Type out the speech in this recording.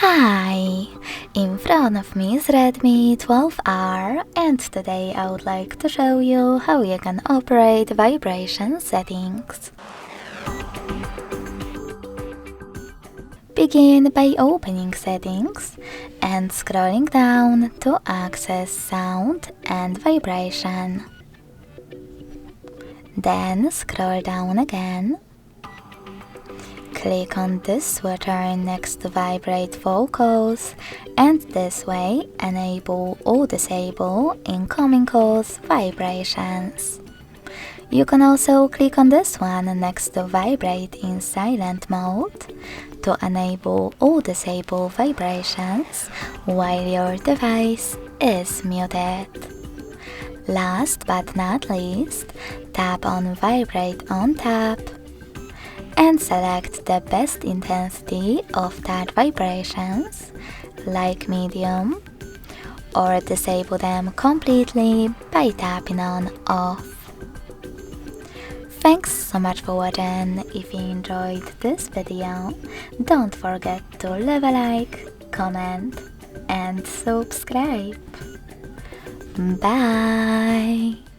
Hi! In front of me is Redmi 12R, and today I would like to show you how you can operate vibration settings. Begin by opening settings and scrolling down to access sound and vibration. Then scroll down again. Click on this switcher next to vibrate vocals, and this way enable or disable incoming calls vibrations. You can also click on this one next to vibrate in silent mode to enable or disable vibrations while your device is muted. Last but not least, tap on vibrate on tap and select the best intensity of that vibrations, like medium, or disable them completely by tapping on off. Thanks so much for watching. If you enjoyed this video, don't forget to leave a like, comment and subscribe. Bye!